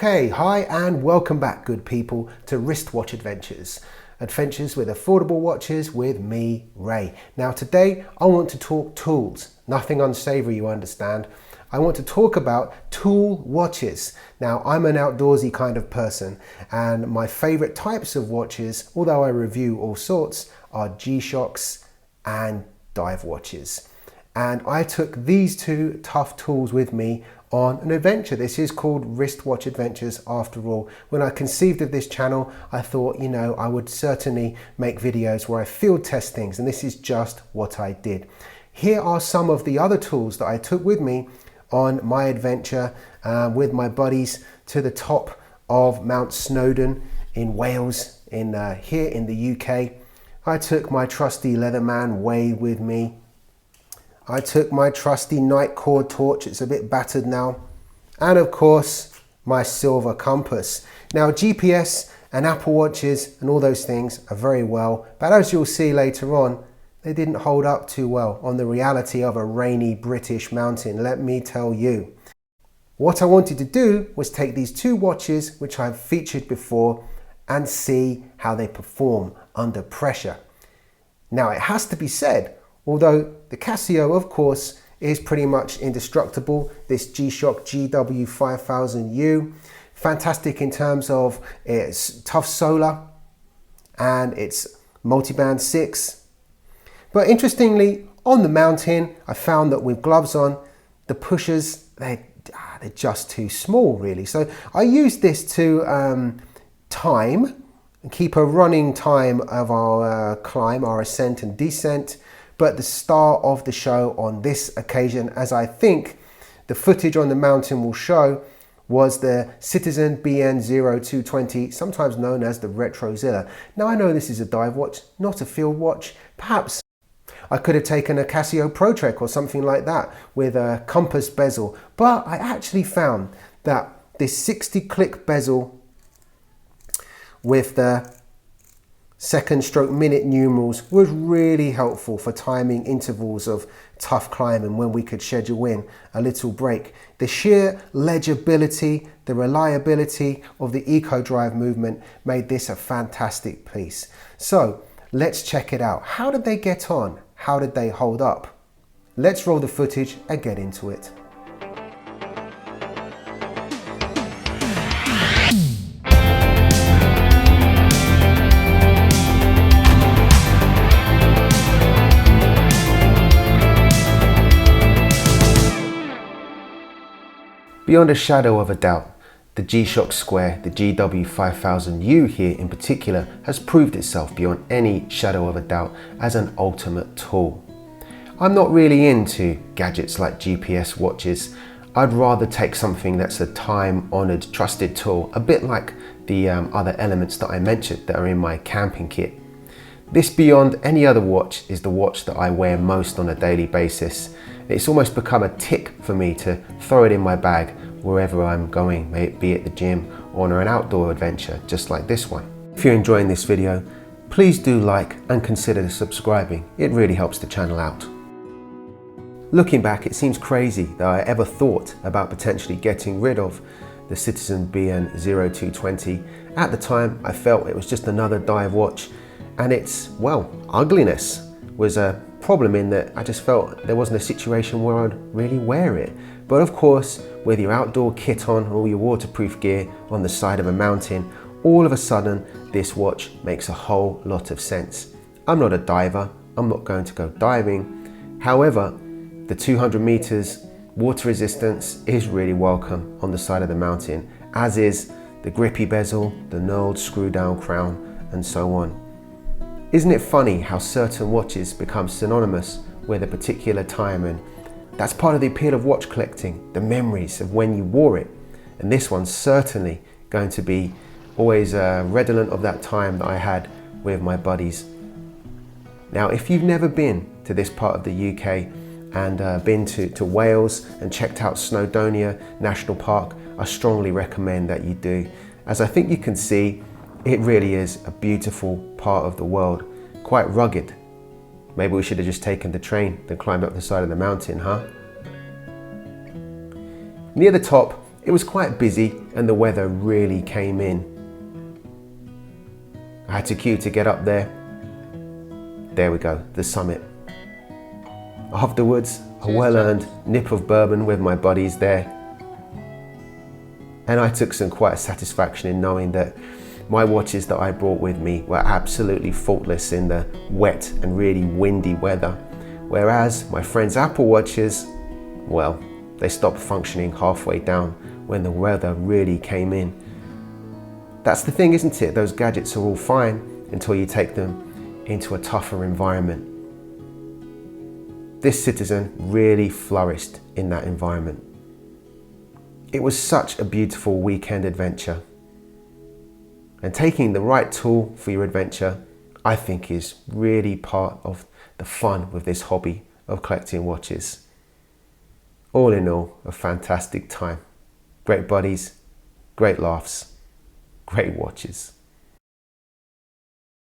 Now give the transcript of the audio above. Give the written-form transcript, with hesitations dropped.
Okay, hi and welcome back, good people, to Wristwatch Adventures. Adventures with affordable watches with me, Ray. Now today I want to talk tools, nothing unsavory, you understand. I want to talk about tool watches. Now I'm an outdoorsy kind of person and my favorite types of watches, although I review all sorts, are G-Shocks and dive watches. And I took these two tough tools with me on an adventure. This is called Wristwatch Adventures after all. When I conceived of this channel, I thought, I would certainly make videos where I field test things, and this is just what I did. Here are some of the other tools that I took with me on my adventure with my buddies to the top of Mount Snowdon in Wales, here in the UK. I took my trusty Leatherman Wave with me. I took my trusty night cord torch, it's a bit battered now, and of course my silver compass. Now GPS and Apple Watches and all those things are very well, but as you'll see later on, they didn't hold up too well on the reality of a rainy British mountain, let me tell you. What I wanted to do was take these two watches which I've featured before and see how they perform under pressure. Now it has to be said, although the Casio, of course, is pretty much indestructible, this G Shock GW5000U, fantastic in terms of its tough solar and its multiband 6. But interestingly, on the mountain, I found that with gloves on, the pushers, they're just too small, really. So I used this to time and keep a running time of our climb, our ascent and descent. But the star of the show on this occasion, as I think the footage on the mountain will show, was the Citizen BN0220, sometimes known as the Retrozilla. Now I know this is a dive watch, not a field watch. Perhaps I could have taken a Casio Pro Trek or something like that with a compass bezel, but I actually found that this 60-click bezel with the second/minute numerals was really helpful for timing intervals of tough climb and when we could schedule in a little break. The sheer legibility, the reliability of the eco-drive movement made this a fantastic piece. So let's check it out. How did they get on? How did they hold up? Let's roll the footage and get into it. Beyond a shadow of a doubt, the G Shock Square, the GW5000U here in particular, has proved itself beyond any shadow of a doubt as an ultimate tool. I'm not really into gadgets like GPS watches. I'd rather take something that's a time-honoured, trusted tool, a bit like the other elements that I mentioned that are in my camping kit. This, beyond any other watch, is the watch that I wear most on a daily basis. It's almost become a tick for me to throw it in my bag wherever I'm going, may it be at the gym or on an outdoor adventure just like this one. If you're enjoying this video, please do like and consider subscribing. It really helps the channel out. Looking back, it seems crazy that I ever thought about potentially getting rid of the Citizen BN0220. At the time, I felt it was just another dive watch, and its, well, ugliness was a problem in that I just felt there wasn't a situation where I'd really wear it. But of course, with your outdoor kit on, all your waterproof gear on the side of a mountain, all of a sudden this watch makes a whole lot of sense. I'm not a diver, I'm not going to go diving. However, the 200 meters water resistance is really welcome on the side of the mountain, as is the grippy bezel, the knurled screw down crown, and so on. Isn't it funny how certain watches become synonymous with a particular time, and that's part of the appeal of watch collecting, the memories of when you wore it. And this one's certainly going to be always redolent of that time that I had with my buddies. Now, if you've never been to this part of the UK and been to Wales and checked out Snowdonia National Park, I strongly recommend that you do. As I think you can see, it really is a beautiful part of the world, quite rugged. Maybe we should have just taken the train and climbed up the side of the mountain, huh? Near the top It was quite busy and the weather really came in. I had to queue to get up there. There we go, the summit. Afterwards, a well-earned nip of bourbon with my buddies there. And I took some quite satisfaction in knowing that my watches that I brought with me were absolutely faultless in the wet and really windy weather. Whereas my friends' Apple watches, well, they stopped functioning halfway down when the weather really came in. That's the thing, isn't it? Those gadgets are all fine until you take them into a tougher environment. This Citizen really flourished in that environment. It was such a beautiful weekend adventure. And taking the right tool for your adventure, I think, is really part of the fun with this hobby of collecting watches. All in all, a fantastic time. Great buddies, great laughs, great watches.